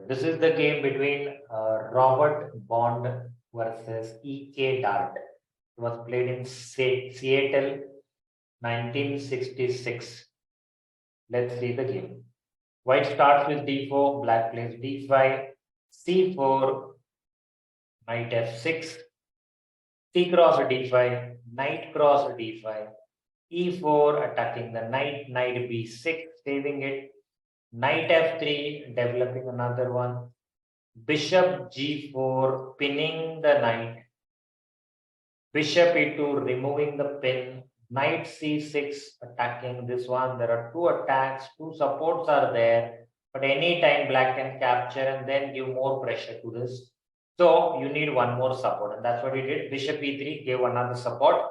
This is the game between Robert Bond versus E.K. Dart. It was played in Seattle, 1966. Let's see the game. White starts with d4, black plays d5, c4, knight f6, c cross d5, knight cross d5, e4 attacking the knight, knight b6, saving it, knight f3, developing another one, bishop g4, pinning the knight, bishop e2, removing the pin, knight c6, attacking this one. There are two attacks, two supports are there, but anytime black can capture and then give more pressure to this. So you need one more support, and that's what he did. Bishop e3 gave another support.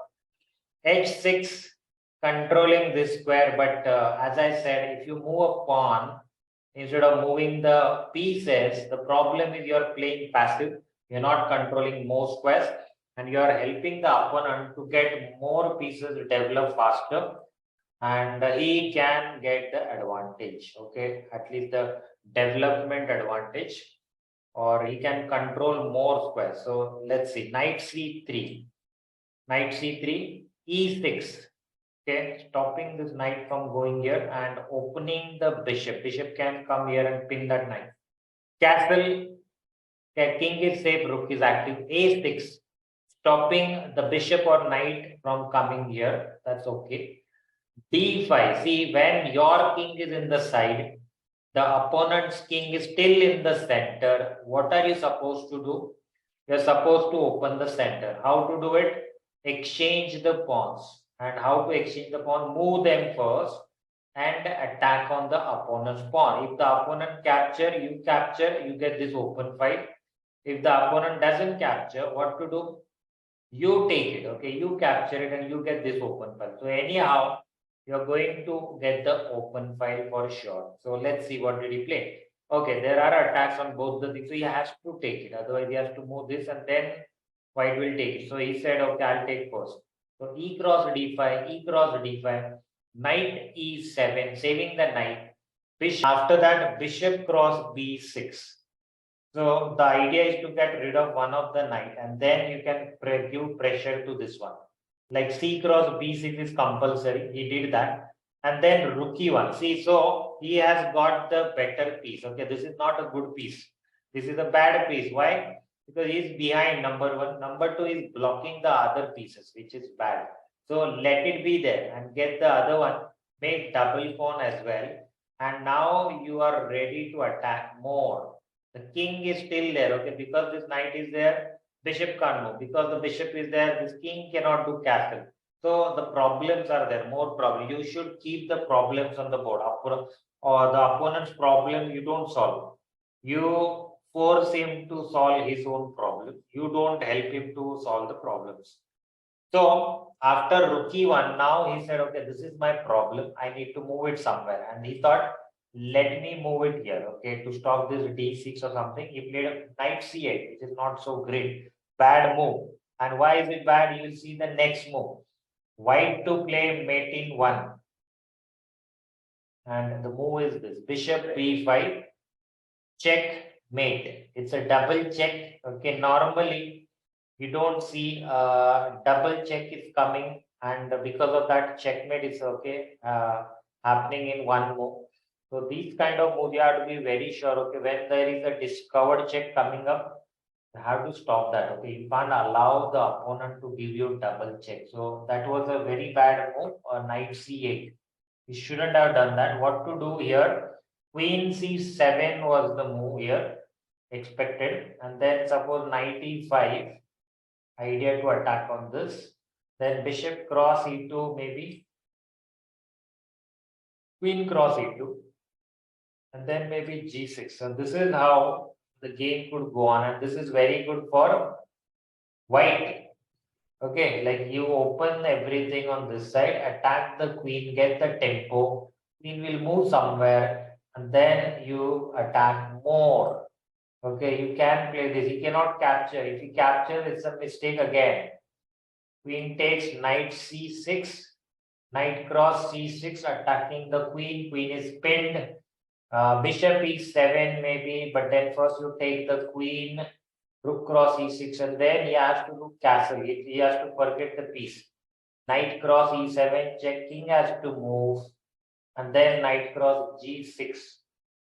h6, controlling this square, but as I said, if you move a pawn, instead of moving the pieces, the problem is you're playing passive. You're not controlling more squares and you're helping the opponent to get more pieces develop faster and he can get the advantage. Okay, at least the development advantage, or he can control more squares. So let's see, knight c3, knight c3, e6. Okay, stopping this knight from going here and opening the bishop. Bishop can come here and pin that knight. Castle, okay, king is safe, rook is active. A6, stopping the bishop or knight from coming here. That's okay. D5, see, when your king is in the side, the opponent's king is still in the center. What are you supposed to do? You're supposed to open the center. How to do it? Exchange the pawns. And how to exchange the pawn? Move them first and attack on the opponent's pawn. If the opponent capture, you get this open fight. If the opponent doesn't capture, what to do? You take it, okay? You capture it and you get this open file. So anyhow, you're going to get the open file for sure. So let's see what did he play. Okay, there are attacks on both the things. So he has to take it. Otherwise, he has to move this and then white will take it. So he said, okay, I'll take first. So e cross d5, e cross d5, knight e7, saving the knight. Bishop. After that, bishop cross b6. So the idea is to get rid of one of the knight and then you can give pressure to this one. Like c cross b6 is compulsory. He did that. And then rook e1. See, so he has got the better piece. Okay, this is not a good piece. This is a bad piece. Why? Because he is behind, number one. Number two is blocking the other pieces, which is bad. So let it be there and get the other one. Make double pawn as well. And now you are ready to attack more. The king is still there, okay, because this knight is there, bishop can't move. Because the bishop is there, this king cannot do castle. So the problems are there, more problems. You should keep the problems on the board. Or the opponent's problem, you don't solve. You force him to solve his own problem. You don't help him to solve the problems. So after rook e1, now he said, okay, this is my problem. I need to move it somewhere. And he thought, let me move it here, okay, to stop this d6 or something. He played a knight c8, which is not so great. Bad move. And why is it bad? You will see the next move. White to play mate in 1. And the move is this. Bishop b5. Checkmate. It's a double check. Okay, normally you don't see double check is coming. And because of that, checkmate is okay happening in one move. So these kind of moves you have to be very sure. Okay, when there is a discovered check coming up, you have to stop that. Okay, you can't allow the opponent to give you double check. So that was a very bad move. Knight c8. You shouldn't have done that. What to do here? Queen c7 was the move here expected, and then suppose knight e5. Idea to attack on this. Then bishop cross e2 maybe. Queen cross e2. And then maybe g6. So this is how the game could go on, and this is very good for white. Okay, like you open everything on this side, attack the queen, get the tempo. Queen will move somewhere, and then you attack more. Okay, you can play this. He cannot capture. If he captures, it's a mistake again. Queen takes knight c6, knight cross c6, attacking the queen. Queen is pinned. Bishop e7 maybe, but then first you take the queen, rook cross e6, and then he has to do castle. He has to forget the piece. Knight cross e7, check, king has to move, and then knight cross g6.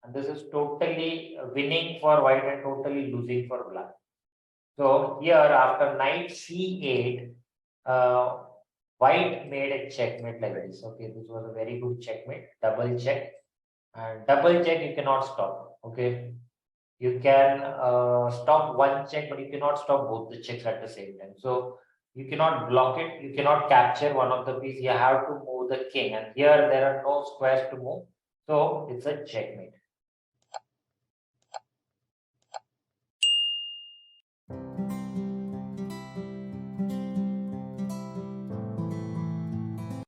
And this is totally winning for white and totally losing for black. So here after knight c8, white made a checkmate like this. Okay, this was a very good checkmate, double check. And double check you cannot stop. Okay, you can stop one check, but you cannot stop both the checks at the same time. So you cannot block it, you cannot capture one of the pieces, you have to move the king. And here there are no squares to move. So it's a checkmate.